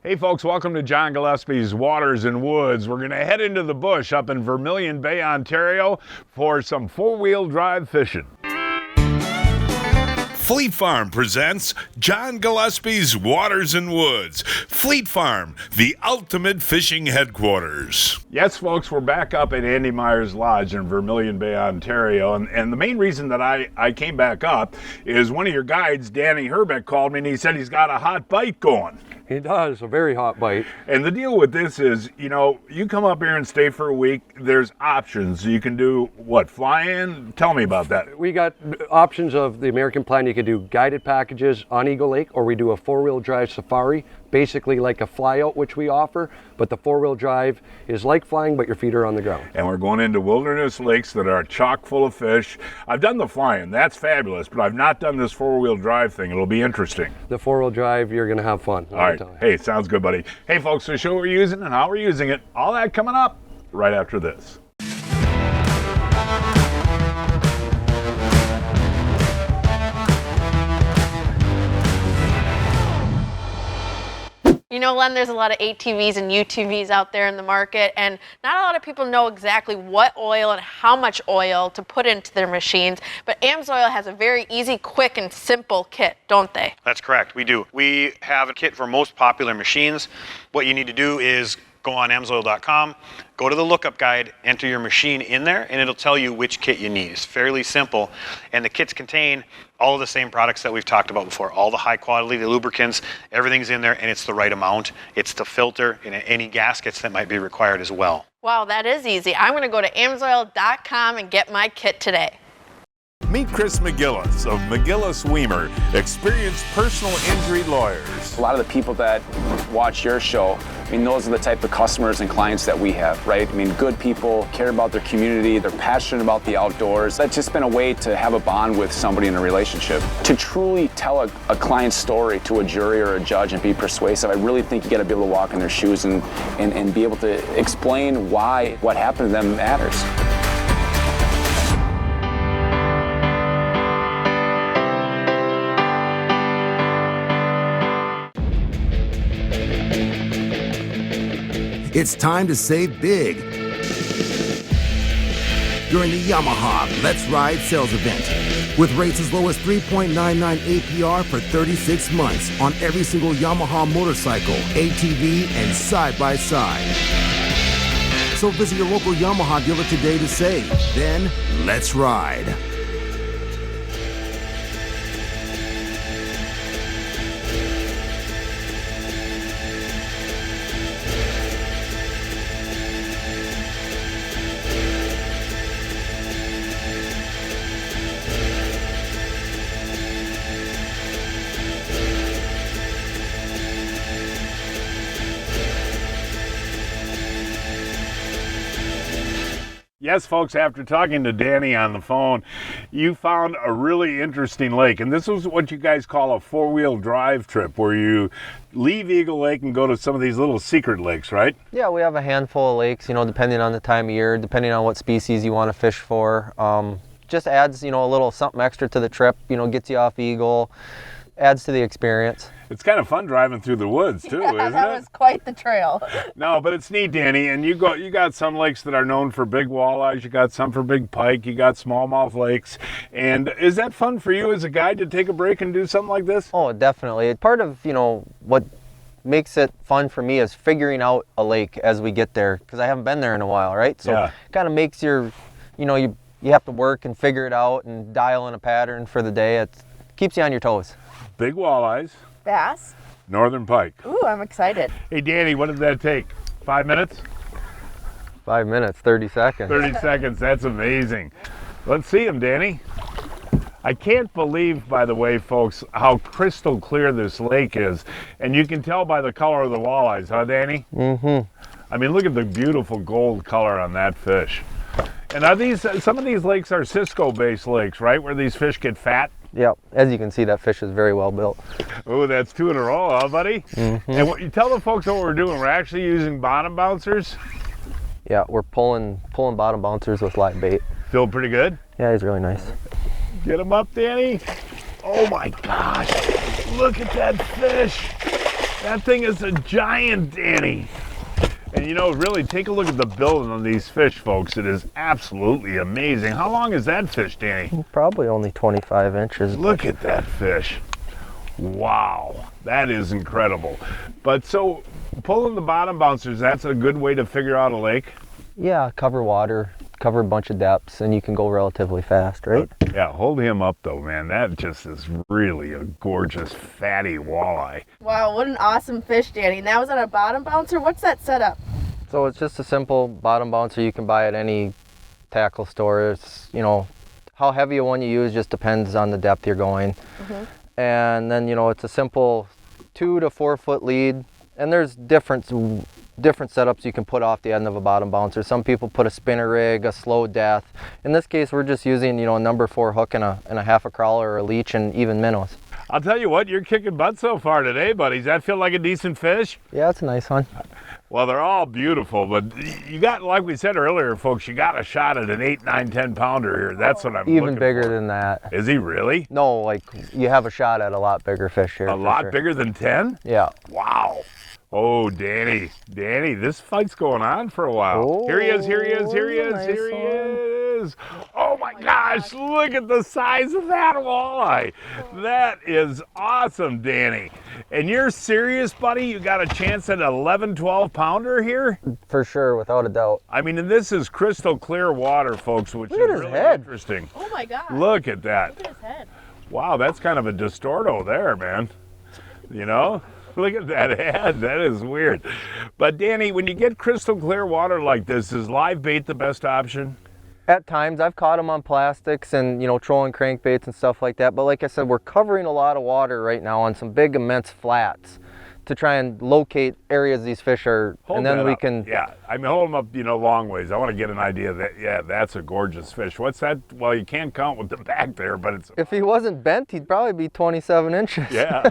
Hey folks, welcome to John Gillespie's Waters and Woods. We're going to head into the bush up in Vermilion Bay, Ontario for some four-wheel drive fishing. Fleet Farm presents John Gillespie's Waters and Woods. Fleet Farm, the ultimate fishing headquarters. Yes, folks, we're back up at Andy Meyer's Lodge in Vermilion Bay, Ontario. And the main reason that I came back up is one of your guides, Danny Herbeck, called me and he said he's got a hot bite going. He does, a very hot bite. And the deal with this is, you know, you come up here and stay for a week, there's options. You can do, what, fly in? Tell me about that. We got options of the American plan. You can do guided packages on Eagle Lake, or we do a four-wheel drive safari, basically like a fly-out, which we offer, but the four-wheel drive is like flying, but your feet are on the ground. And we're going into wilderness lakes that are chock full of fish. I've done the flying, that's fabulous, but I've not done this four-wheel drive thing. It'll be interesting. The four-wheel drive, you're gonna have fun. All right, hey, sounds good, buddy. Hey folks, so show what we're using and how we're using it. All that coming up right after this. You know, Len, there's a lot of ATVs and UTVs out there in the market, and not a lot of people know exactly what oil and how much oil to put into their machines, but AMSOIL has a very easy, quick, and simple kit, don't they? That's correct, we do. We have a kit for most popular machines. What you need to do is go on AMSOIL.com, go to the lookup guide, enter your machine in there, and it'll tell you which kit you need. It's fairly simple, and the kits contain all of the same products that we've talked about before. All the high quality, the lubricants, everything's in there, and it's the right amount. It's the filter and any gaskets that might be required as well. Wow, that is easy. I'm going to go to AMSOIL.com and get my kit today. Meet Chris McGillis of McGillis Weimer, experienced personal injury lawyers. A lot of the people that watch your show, I mean, those are the type of customers and clients that we have, right? I mean, good people, care about their community, they're passionate about the outdoors. That's just been a way to have a bond with somebody in a relationship. To truly tell a client's story to a jury or a judge and be persuasive, I really think you got to be able to walk in their shoes and be able to explain why what happened to them matters. It's time to save big during the Yamaha Let's Ride sales event. With rates as low as 3.99 APR for 36 months on every single Yamaha motorcycle, ATV, and side-by-side. So visit your local Yamaha dealer today to save. Then, let's ride. Yes, folks, after talking to Danny on the phone, you found a really interesting lake. And this was what you guys call a four-wheel drive trip, where you leave Eagle Lake and go to some of these little secret lakes, right? Yeah, we have a handful of lakes, you know, depending on the time of year, depending on what species you want to fish for. Just adds, you know, a little something extra to the trip, you know, gets you off Eagle, adds to the experience. It's kind of fun driving through the woods too, isn't it? That was quite the trail. No, but it's neat, Danny. And you got some lakes that are known for big walleyes. You got some for big pike. You got smallmouth lakes. And is that fun for you as a guide to take a break and do something like this? Oh, definitely. Part of, you know, what makes it fun for me is figuring out a lake as we get there, because I haven't been there in a while, right? So it kind of makes your, you know, you have to work and figure it out and dial in a pattern for the day. It keeps you on your toes. Big walleyes. Bass. Northern pike. Ooh, I'm excited. Hey, Danny, what did that take? 5 minutes? 5 minutes, 30 seconds. 30 seconds, that's amazing. Let's see them, Danny. I can't believe, by the way, folks, how crystal clear this lake is. And you can tell by the color of the walleyes, huh, Danny? Mm-hmm. I mean, look at the beautiful gold color on that fish. And are these, some of these lakes are Cisco-based lakes, right, where these fish get fat? Yep, as you can see, that fish is very well built. Oh, that's 2 in a row, huh, buddy? Mm-hmm. And what, you tell the folks what we're doing. We're actually using bottom bouncers. Yeah, we're pulling bottom bouncers with live bait. Feel pretty good? Yeah, he's really nice. Get him up, Danny. Oh my gosh, look at that fish. That thing is a giant, Danny. And you know, really take a look at the building on these fish, folks. It is absolutely amazing. How long is that fish, Danny? Probably only 25 inches. Look at that fish. Wow, that is incredible. But so pulling the bottom bouncers, that's a good way to figure out a lake? Yeah, cover water, cover a bunch of depths, and you can go relatively fast, right? Yeah, hold him up though, man. That just is really a gorgeous, fatty walleye. Wow, what an awesome fish, Danny. And that was on a bottom bouncer. What's that setup? So it's just a simple bottom bouncer you can buy at any tackle store. It's, you know, how heavy a one you use just depends on the depth you're going. And then, you know, it's a simple 2 to 4 foot lead, and there's different setups you can put off the end of a bottom bouncer. Some people put a spinner rig, a slow death. In this case, we're just using, you know, a number 4 hook and a half a crawler or a leech and even minnows. I'll tell you what, you're kicking butt so far today, buddy. Does that feel like a decent fish? Yeah, it's a nice one. Well, they're all beautiful, but you got, like we said earlier, folks, you got a shot at an 8, 9, 10 pounder here. That's what I'm Even looking bigger for. than that. Is he really? No, like you have a shot at a lot bigger fish here. A lot bigger than 10? Yeah. Wow. Oh, Danny, this fight's going on for a while. Oh, here he is, here he is, here he is, nice here he one. is. Oh my gosh, look at the size of that walleye. That is awesome, Danny. And you're serious, buddy? You got a chance at an 11, 12 pounder here? For sure, without a doubt. I mean, and this is crystal clear water, folks, which Look is at his really head. interesting. Oh my God. Look at that. Look at his head. Wow, that's kind of a distorto there, man. You know? Look at that head. That is weird. But Danny, when you get crystal clear water like this, is live bait the best option? At times, I've caught them on plastics and, you know, trolling crankbaits and stuff like that. But like I said, we're covering a lot of water right now on some big, immense flats to try and locate areas these fish are, Hold and then that we up. can. Yeah, I mean, hold them up, you know, long ways. I want to get an idea that, yeah, that's a gorgeous fish. What's that? Well, you can't count with the back there, but it's. If he wasn't bent, he'd probably be 27 inches. Yeah.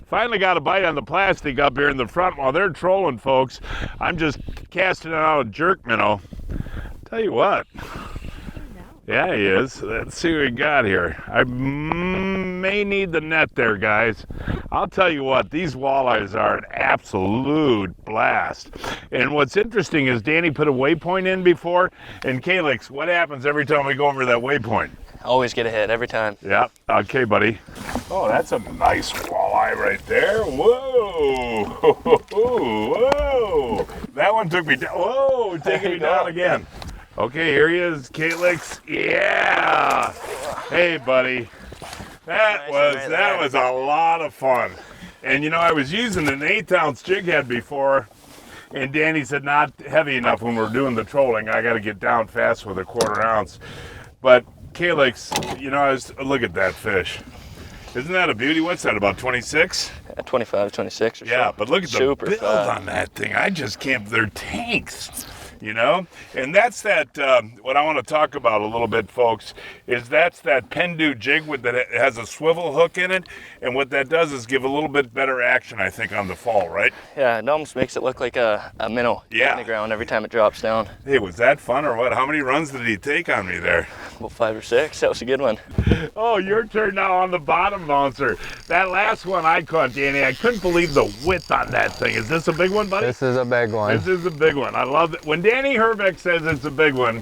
Finally got a bite on the plastic up here in the front while they're trolling, folks. I'm just casting it out a jerk minnow. Tell you what. Yeah, he is. Let's see what we got here. I may need the net there, guys. I'll tell you what, these walleyes are an absolute blast. And what's interesting is Danny put a waypoint in before. And Calix, what happens every time we go over that waypoint? Always get a hit every time. Yeah, okay, buddy. Oh, that's a nice walleye right there. Whoa, whoa. That one took me down. Whoa, taking me down again. Okay, here he is, Calix. Yeah. Hey, buddy. That was a lot of fun. And you know, I was using an 1/8-ounce jig head before, and Danny said not heavy enough when we're doing the trolling. I got to get down fast with a 1/4 ounce. But Calix, you know, look at that fish. Isn't that a beauty? What's that, about 26? 25, 26 or so. Yeah, but look at the Super build fat. on that thing. I just can't, they're tanks. You know, and that's that, what I want to talk about a little bit, folks, is that's that Pendu jig that has a swivel hook in it, and what that does is give a little bit better action, I think, on the fall, right? Yeah, it almost makes it look like a minnow in the ground every time it drops down. Hey, was that fun or what? How many runs did he take on me there? About 5 or 6. That was a good one. Oh, your turn now on the bottom bouncer. That last one I caught, Danny, I couldn't believe the width on that thing. Is this a big one, buddy? This is a big one. This is a big one. I love it. When Danny Herbeck says it's a big one,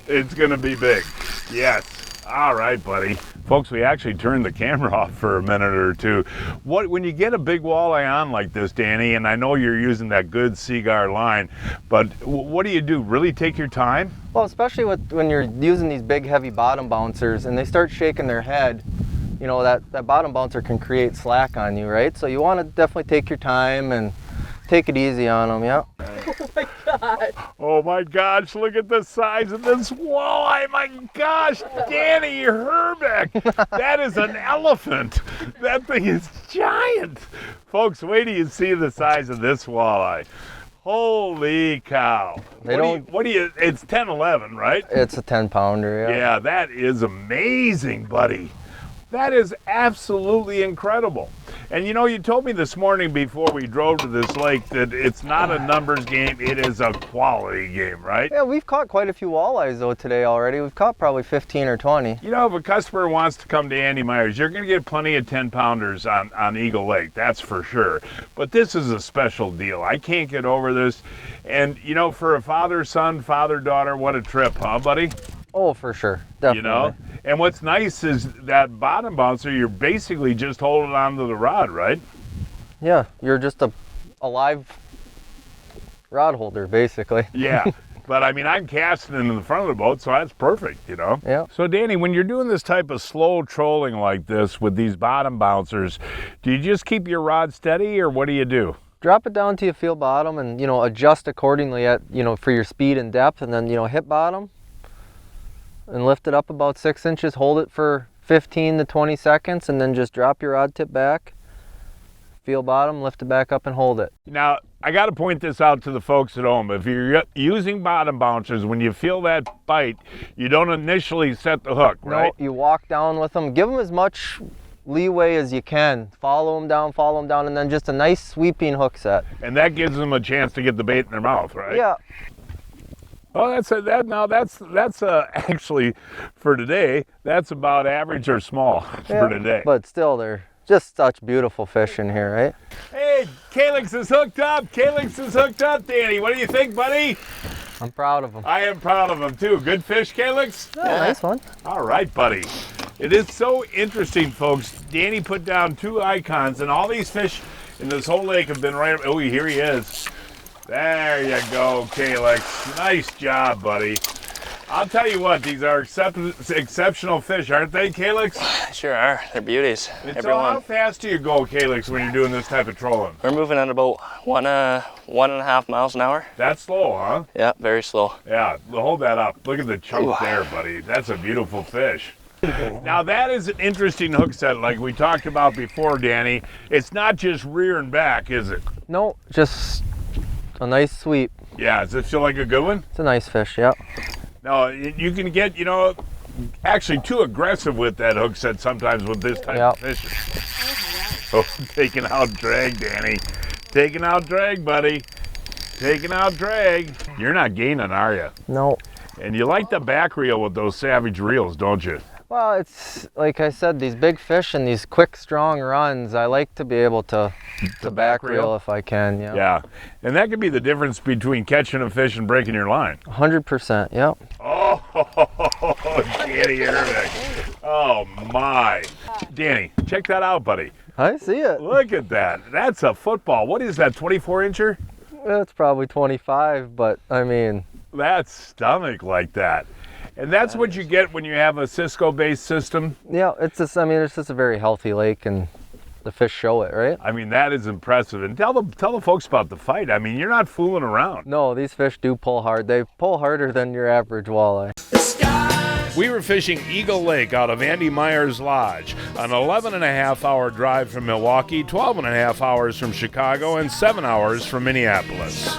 it's gonna be big. Yes. All right, buddy. Folks, we actually turned the camera off for a minute or two. When you get a big walleye on like this, Danny, and I know you're using that good Seaguar line, but what do you do? Really take your time? Well, especially when you're using these big, heavy bottom bouncers and they start shaking their head, you know, that bottom bouncer can create slack on you, right? So you want to definitely take your time and take it easy on them, yeah. Oh my God. Oh my gosh, look at the size of this walleye. My gosh, Danny Herbeck. That is an elephant. That thing is giant. Folks, wait till you see the size of this walleye. Holy cow. It's 10, 11, right? It's a 10-pounder, yeah. Yeah, that is amazing, buddy. That is absolutely incredible. And you know, you told me this morning before we drove to this lake that it's not a numbers game, it is a quality game, right? Yeah, we've caught quite a few walleyes though today already. We've caught probably 15 or 20. You know, if a customer wants to come to Andy Myers, you're going to get plenty of 10-pounders on Eagle Lake, that's for sure. But this is a special deal. I can't get over this. And, you know, for a father-son, father-daughter, what a trip, huh, buddy? Oh, for sure. Definitely. You know? And what's nice is that bottom bouncer, you're basically just holding onto the rod, right? Yeah, you're just a live rod holder, basically. Yeah. But I mean, I'm casting in the front of the boat, so that's perfect, you know? Yeah. So Danny, when you're doing this type of slow trolling like this with these bottom bouncers, do you just keep your rod steady, or what do you do? Drop it down till you feel bottom and, you know, adjust accordingly at, you know, for your speed and depth, and then, you know, hit bottom and lift it up about 6 inches, hold it for 15 to 20 seconds, and then just drop your rod tip back, feel bottom, lift it back up and hold it. Now, I got to point this out to the folks at home. If you're using bottom bouncers, when you feel that bite, you don't initially set the hook, right? No, you walk down with them, give them as much leeway as you can. Follow them down, and then just a nice sweeping hook set. And that gives them a chance to get the bait in their mouth, right? Yeah. Oh, that's actually for today. That's about average or small for today. But still, they're just such beautiful fish in here, right? Hey, Calyx is hooked up. Calyx is hooked up, Danny. What do you think, buddy? I'm proud of them. I am proud of him too. Good fish, Calyx? Yeah, nice one. All right, buddy. It is so interesting, folks. Danny put down 2 icons, and all these fish in this whole lake have been right. Oh, here he is. There you go, Calyx. Nice job, buddy. I'll tell you what, these are exceptional fish, aren't they, Calyx? Sure are. They're beauties. And so Everyone. how fast do you go, Calyx, when you're doing this type of trolling? We're moving at about 1.5 miles an hour. That's slow, huh? Yeah, very slow. Yeah, hold that up. Look at the chunk there, buddy. That's a beautiful fish. Now that is an interesting hook set like we talked about before, Danny. It's not just rear and back, is it? No, just a nice sweep. Yeah, does it feel like a good one? It's a nice fish, yeah. No, you can get, you know, actually too aggressive with that hook set sometimes with this type of fishing. Oh, taking out drag, Danny. Taking out drag, buddy. Taking out drag. You're not gaining, are you? No. And you like the back reel with those Savage reels, don't you? Well, it's like I said, these big fish and these quick, strong runs, I like to be able to back reel if I can, yeah. Yeah, and that could be the difference between catching a fish and breaking your line. 100%, yep. Oh, Danny Herbeck. Oh, my. Danny, check that out, buddy. I see it. Look at that. That's a football. What is that, 24-incher? It's probably 25, but I mean... That's stomach like that. And that's what you get when you have a Cisco-based system? Yeah, it's just a very healthy lake, and the fish show it, right? I mean, that is impressive. And tell the folks about the fight. I mean, you're not fooling around. No, these fish do pull hard. They pull harder than your average walleye. We were fishing Eagle Lake out of Andy Myers Lodge, an 11.5-hour drive from Milwaukee, 12.5 hours from Chicago, and 7 hours from Minneapolis.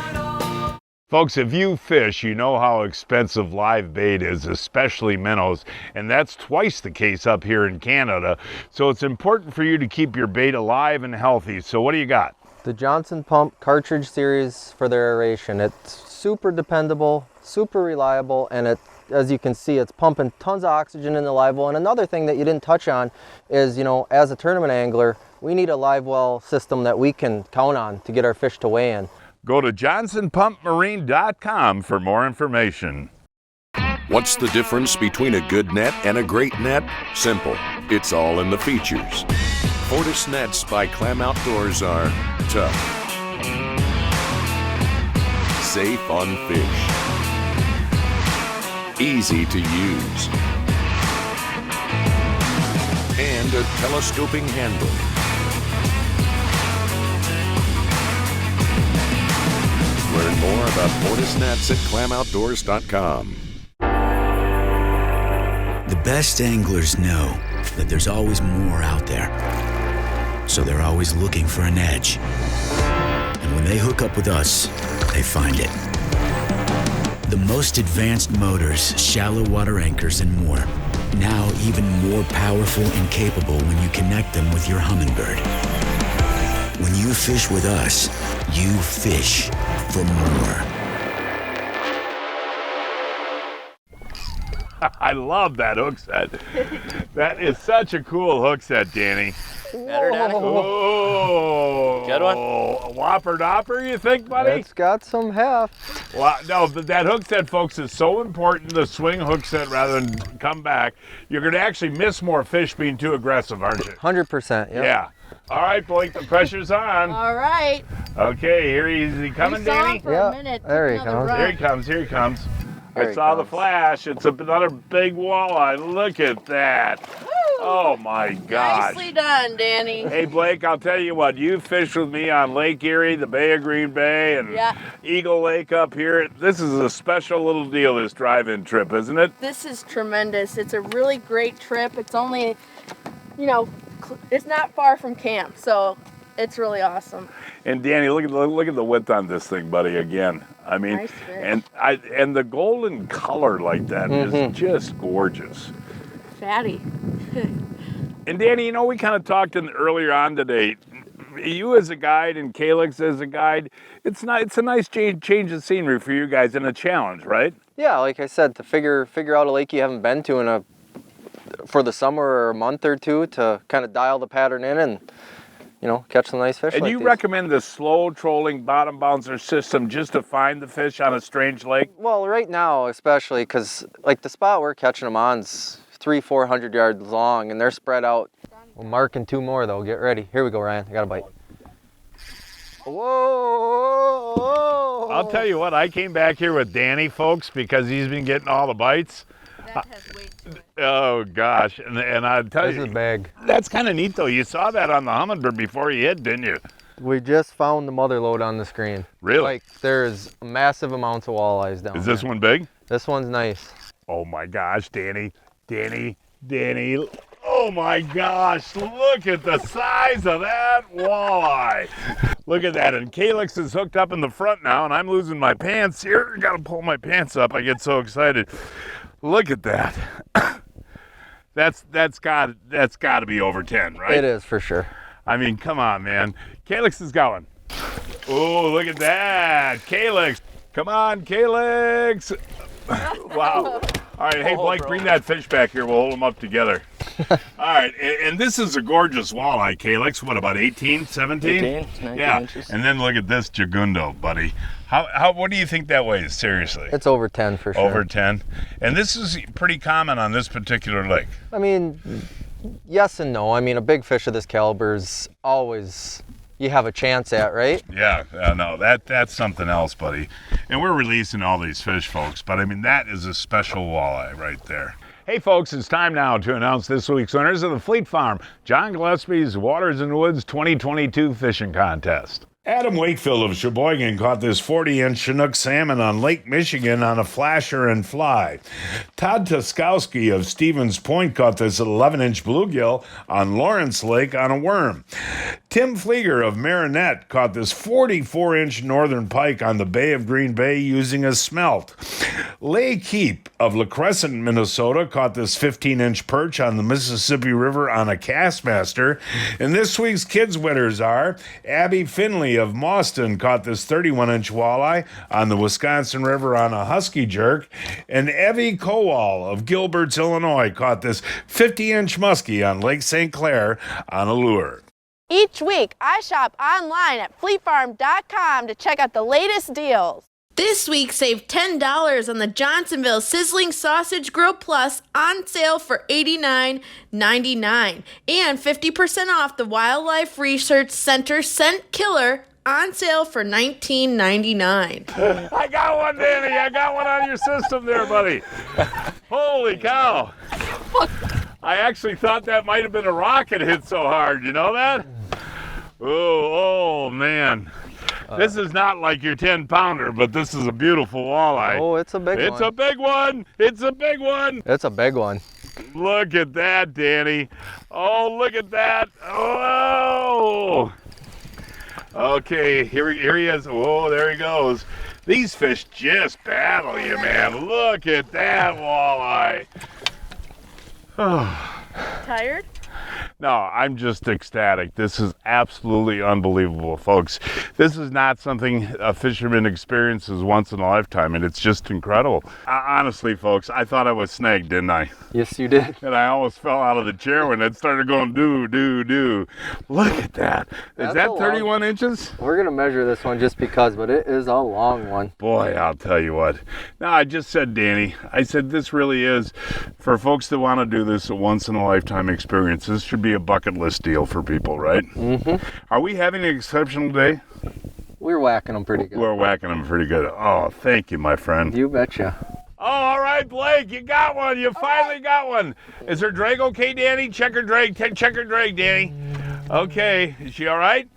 Folks, if you fish, you know how expensive live bait is, especially minnows, and that's twice the case up here in Canada. So it's important for you to keep your bait alive and healthy. So what do you got? The Johnson Pump Cartridge Series for their aeration. It's super dependable, super reliable, and it, as you can see, it's pumping tons of oxygen in the live well. And another thing that you didn't touch on is, you know, as a tournament angler, we need a live well system that we can count on to get our fish to weigh in. Go to johnsonpumpmarine.com for more information. What's the difference between a good net and a great net? Simple. It's all in the features. Fortis nets by Clam Outdoors are tough, safe on fish, easy to use, and a telescoping handle. Learn more about Fortis nets at clamoutdoors.com. The best anglers know that there's always more out there. So they're always looking for an edge. And when they hook up with us, they find it. The most advanced motors, shallow water anchors, and more. Now even more powerful and capable when you connect them with your Humminbird. When you fish with us, you fish for more. I love that hook set. That is such a cool hook set, Danny. Better, Danny? Oh, Good one? a whopper dopper, you think, buddy? It's got some heft. Well, no, but that hook set, folks, is so important, the swing hook set, rather than come back. You're going to actually miss more fish being too aggressive, aren't you? 100%. Yep. Yeah. All right, Blake, the pressure's on. All right. Okay, here is he coming, We saw Danny? him for a minute. There he Took another comes. run. Here he comes, here he comes. There I he saw the comes. flash. It's another big walleye. Look at that. Oh, my gosh. Nicely done, Danny. Hey, Blake, I'll tell you what, you fished with me on Lake Erie, the Bay of Green Bay, and Yeah. Eagle Lake up here. This is a special little deal, this drive-in trip, isn't it? This is tremendous. It's a really great trip. It's only, it's not far from camp, so it's really awesome. And Danny, look at the width on this thing, buddy, again. I mean, Nice fish. and the golden color like that is just gorgeous. Fatty. And Danny, we kind of talked earlier on today. You as a guide and Calix as a guide, it's a nice change of scenery for you guys and a challenge, right? Yeah, like I said, to figure out a lake you haven't been to for the summer or a month or two, to kind of dial the pattern in and catch some nice fish. And like you these. recommend the slow trolling bottom bouncer system just to find the fish on a strange lake? Well, right now especially, because like the spot we're catching them on's 300-400 yards long, and they're spread out. We're marking two more though. Get ready. Here we go, Ryan. I got a bite. Whoa! I'll tell you what, I came back here with Danny, folks, because he's been getting all the bites. That has weight to it. Oh gosh, and I'll tell This you, is big. that's kind of neat though. You saw that on the Humminbird before you hit, didn't you? We just found the mother lode on the screen. Really? Like there's massive amounts of walleyes down Is this there. one big? This one's nice. Oh my gosh, Danny. Oh my gosh, look at the size of that walleye. Look at that, and Calix is hooked up in the front now, and I'm losing my pants here. Gotta pull my pants up, I get so excited. Look at that. That's got to be over 10, right? It is for sure. I mean, come on, man. Calix is going. Oh, look at that. Calix. Come on, Calix. Wow. All right, hey, Blake, bring that fish back here. We'll hold them up together. All right, and this is a gorgeous walleye, Calix. What, about 18, 17? 18, 19 yeah. inches. And then look at this jagundo, buddy. What do you think that weighs, seriously? It's over 10 for sure. Over 10? And this is pretty common on this particular lake. I mean, yes and no. I mean, a big fish of this caliber is always you have a chance at, right? Yeah, no, that's something else, buddy. And we're releasing all these fish, folks, but I mean, that is a special walleye right there. Hey folks, it's time now to announce this week's winners of the Fleet Farm John Gillespie's Waters and Woods 2022 Fishing Contest. Adam Wakefield of Sheboygan caught this 40-inch Chinook salmon on Lake Michigan on a flasher and fly. Todd Toskowski of Stevens Point caught this 11-inch bluegill on Lawrence Lake on a worm. Tim Flieger of Marinette caught this 44-inch northern pike on the Bay of Green Bay using a smelt. Leigh Keep of La Crescent, Minnesota caught this 15-inch perch on the Mississippi River on a Castmaster. And this week's kids winners are Abby Finley of Mauston caught this 31-inch walleye on the Wisconsin River on a Husky jerk, and Evie Kowal of Gilbert's, Illinois caught this 50-inch muskie on Lake St. Clair on a lure. Each week, I shop online at fleetfarm.com to check out the latest deals. This week, save $10 on the Johnsonville Sizzling Sausage Grill Plus on sale for $89.99 and 50% off the Wildlife Research Center Scent Killer on sale for $19.99. I got one, Danny. I got one on your system there, buddy. Holy cow. I actually thought that might have been a rocket hit so hard. You know that? Oh man. This is not like your 10-pounder, but this is a beautiful walleye. Oh, it's a big one. It's a big one. It's a big one. It's a big one. Look at that, Danny. Oh, look at that. Oh. Okay, here he is. Oh, there he goes. These fish just battle you, man. Look at that walleye. Tired? No, I'm just ecstatic. This is absolutely unbelievable, folks. This is not something a fisherman experiences once in a lifetime, and it's just incredible. Honestly, folks, I thought I was snagged, didn't I? Yes, you did. And I almost fell out of the chair when it started going do, do, do. Look at that. Is that 31 inches? We're going to measure this one just because, but it is a long one. Boy, I'll tell you what. No, I just said, Danny, I said this really is, for folks that want to do this a once-in-a-lifetime experience, this should be a bucket list deal for people, right? Mm-hmm. Are we having an exceptional day? We're whacking them pretty good. We're whacking them pretty good. Oh, thank you, my friend. You betcha. Oh, all right, Blake, you got one. You finally got one. Is her drag okay, Danny? Check her drag. Check her drag, Danny. Okay, is she all right?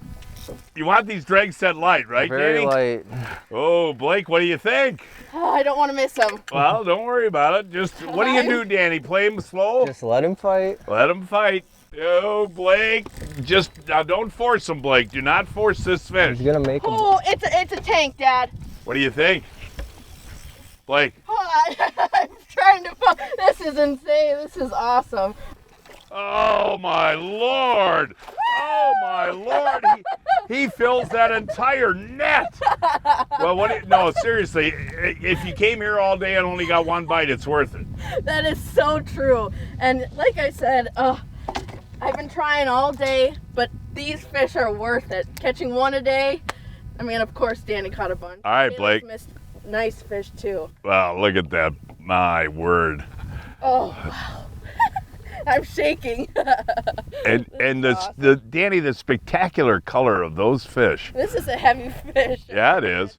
You want these drags set light, right, Very Danny? light. Oh, Blake, what do you think? Oh, I don't want to miss them. Well, don't worry about it. Just, what do you do, Danny? Play him slow? Just let him fight. Let him fight. Oh, Blake, just now don't force him, Blake. Do not force this fish. He's gonna make him. Oh, it's a tank, Dad. What do you think, Blake? I'm trying to. This is insane. This is awesome. Oh my Lord! Oh my Lord! He fills that entire net. Well, no, seriously, if you came here all day and only got one bite, it's worth it. That is so true. And like I said, I've been trying all day, but these fish are worth it. Catching one a day. I mean, of course, Danny caught a bunch. All right, Danny's Blake. missed nice fish too. Wow, look at that. My word. Oh, wow. I'm shaking. And the Danny, the spectacular color of those fish. This is a heavy fish. Yeah, it is.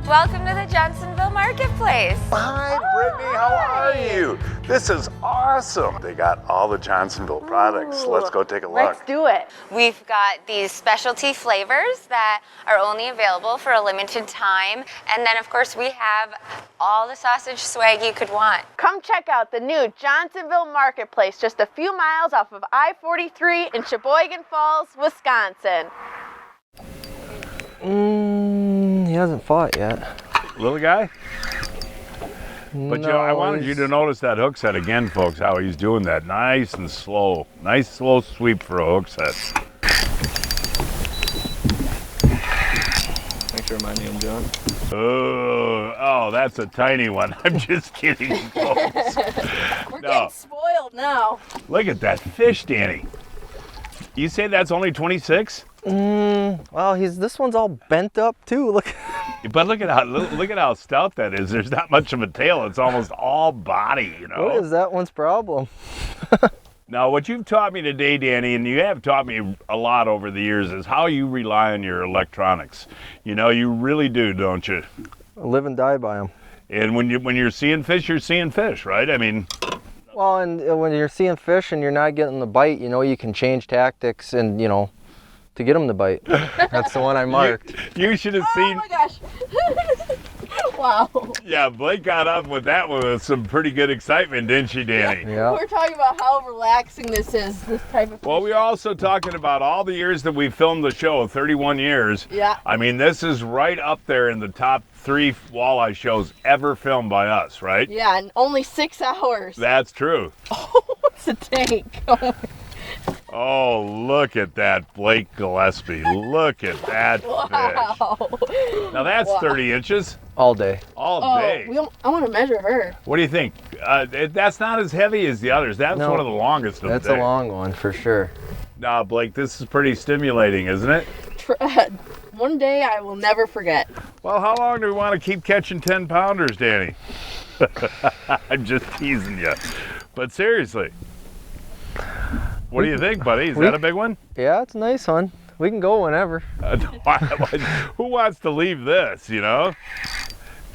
Welcome to the Johnsonville Marketplace. Hi, Brittany. How are you? This is awesome. They got all the Johnsonville products. Ooh. Let's go take a look. Let's do it. We've got these specialty flavors that are only available for a limited time. And then, of course, we have all the sausage swag you could want. Come check out the new Johnsonville Marketplace, just a few miles off of I-43 in Sheboygan Falls, Wisconsin. He hasn't fought yet. Little guy? But No, I wanted you to notice that hook set again, folks, how he's doing that. Nice and slow. Nice slow sweep for a hook set. Thanks for reminding him, John. Oh, that's a tiny one. I'm just kidding, folks. We're getting spoiled now. Look at that fish, Danny. You say that's only 26? Well, this one's all bent up too. Look. But look at how stout that is. There's not much of a tail. It's almost all body, you know. What is that one's problem? Now, what you've taught me today, Danny, and you have taught me a lot over the years, is how you rely on your electronics. You know, you really do, don't you? I live and die by them. And when you're seeing fish, you're seeing fish, right? I mean. Well, and when you're seeing fish and you're not getting the bite, you know, you can change tactics and, you know, to get them to bite. That's the one I marked. You should have seen. Oh my gosh. Wow. Yeah, Blake got up with that one with some pretty good excitement, didn't she, Danny? Yeah. We're talking about how relaxing this is, this type of fish. Well, we're also talking about all the years that we filmed the show, 31 years. Yeah. I mean, this is right up there in the top 3 walleye shows ever filmed by us, right? Yeah, and only 6 hours. That's true. Oh, it's a tank. Oh, look at that Blake Gillespie. Look at that fish. Now that's 30 inches. All day. All day. I want to measure her. What do you think? That's not as heavy as the others. That's one of the longest of That's the day. a long one for sure. Nah, Blake, this is pretty stimulating, isn't it? One day I will never forget. Well, how long do we want to keep catching 10-pounders, Danny? I'm just teasing you. But seriously, what do you think, buddy? Is that a big one? Yeah, it's a nice one. We can go whenever. Who wants to leave this, you know?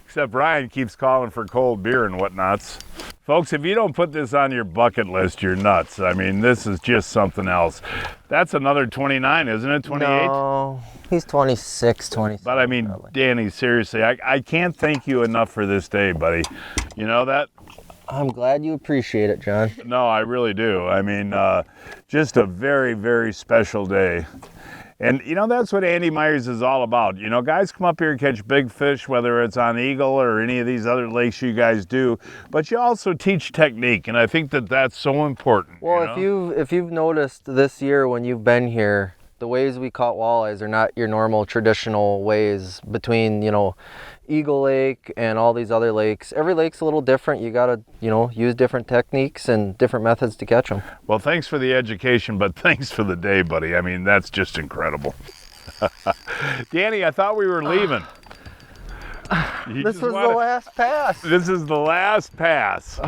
Except Ryan keeps calling for cold beer and whatnots. Folks, if you don't put this on your bucket list, you're nuts. I mean, this is just something else. That's another 29, isn't it? 28? No, he's 26, 27. But I mean, probably. Danny, seriously, I can't thank you enough for this day, buddy. You know that? I'm glad you appreciate it, John. No, I really do. I mean, just a very, very special day. And, you know, that's what Andy Myers is all about. You know, guys come up here and catch big fish, whether it's on Eagle or any of these other lakes you guys do, but you also teach technique, and I think that that's so important. Well, you know? if you've noticed this year when you've been here, the ways we caught walleyes are not your normal traditional ways between, you know, Eagle Lake and all these other lakes. Every lake's a little different. You gotta, you know, use different techniques and different methods to catch them. Well, thanks for the education, but thanks for the day, buddy. I mean, that's just incredible. Danny, I thought we were leaving. This was the last pass. This is the last pass.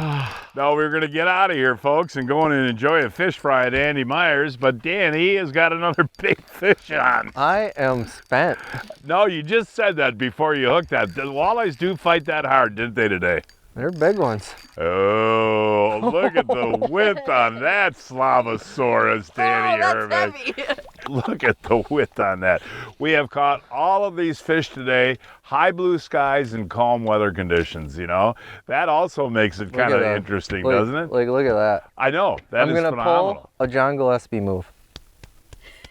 No, we're going to get out of here, folks, and go in and enjoy a fish fry at Andy Myers, but Danny has got another big fish on. I am spent. No, you just said that before you hooked that. The walleyes do fight that hard, didn't they, today? They're big ones. Oh, look at the width on that Slavosaurus, Danny Herbeck. Look at the width on that. We have caught all of these fish today, high blue skies and calm weather conditions, you know. That also makes it kind of interesting, doesn't it? Like, look at that. I know. That is phenomenal. I'm going to pull a John Gillespie move.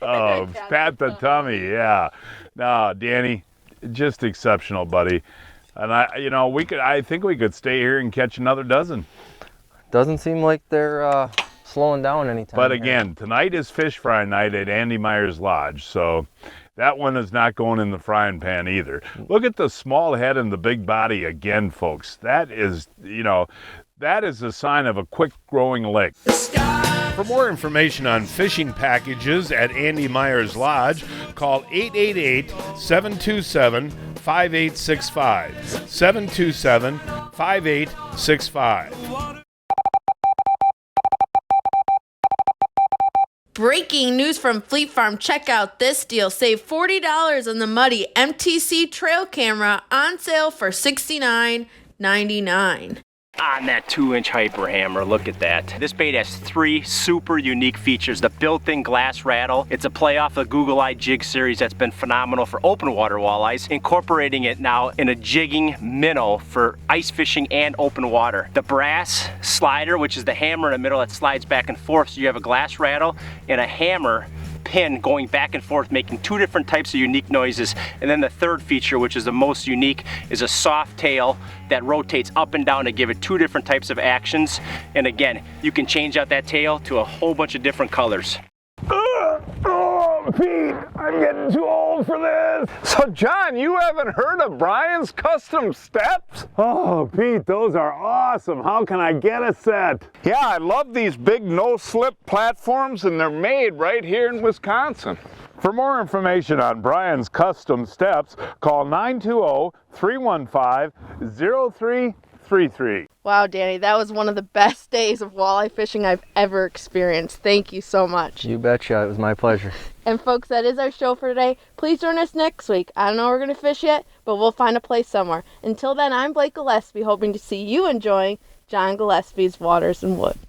Oh, pat the tummy, yeah. No, Danny, just exceptional, buddy. And I think we could stay here and catch another dozen. Doesn't seem like they're slowing down anytime. But again, tonight is fish fry night at Andy Myers Lodge, so that one is not going in the frying pan either. Look at the small head and the big body again, folks. That is, you know, that is a sign of a quick growing lake. For more information on fishing packages at Andy Myers Lodge, call 888-727-5865. 727-5865. Breaking news from Fleet Farm. Check out this deal. Save $40 on the Muddy MTC trail camera, on sale for $69.99. On that 2-inch hyper hammer, look at that. This bait has 3 super unique features. The built-in glass rattle. It's a play off the Google Eye jig series that's been phenomenal for open water walleyes, incorporating it now in a jigging minnow for ice fishing and open water. The brass slider, which is the hammer in the middle that slides back and forth, so you have a glass rattle and a hammer pin going back and forth, making 2 different types of unique noises. And then the third feature, which is the most unique, is a soft tail that rotates up and down to give it 2 different types of actions. And again, you can change out that tail to a whole bunch of different colors. Oh, Pete, I'm getting too old for this. So, John, you haven't heard of Brian's Custom Steps? Oh, Pete, those are awesome. How can I get a set? Yeah, I love these big no-slip platforms, and they're made right here in Wisconsin. For more information on Brian's Custom Steps, call 920-315-0333. Wow, Danny, that was one of the best days of walleye fishing I've ever experienced. Thank you so much. You betcha. It was my pleasure. And folks, that is our show for today. Please join us next week. I don't know where we're going to fish yet, but we'll find a place somewhere. Until then, I'm Blake Gillespie, hoping to see you enjoying John Gillespie's Waters and Wood.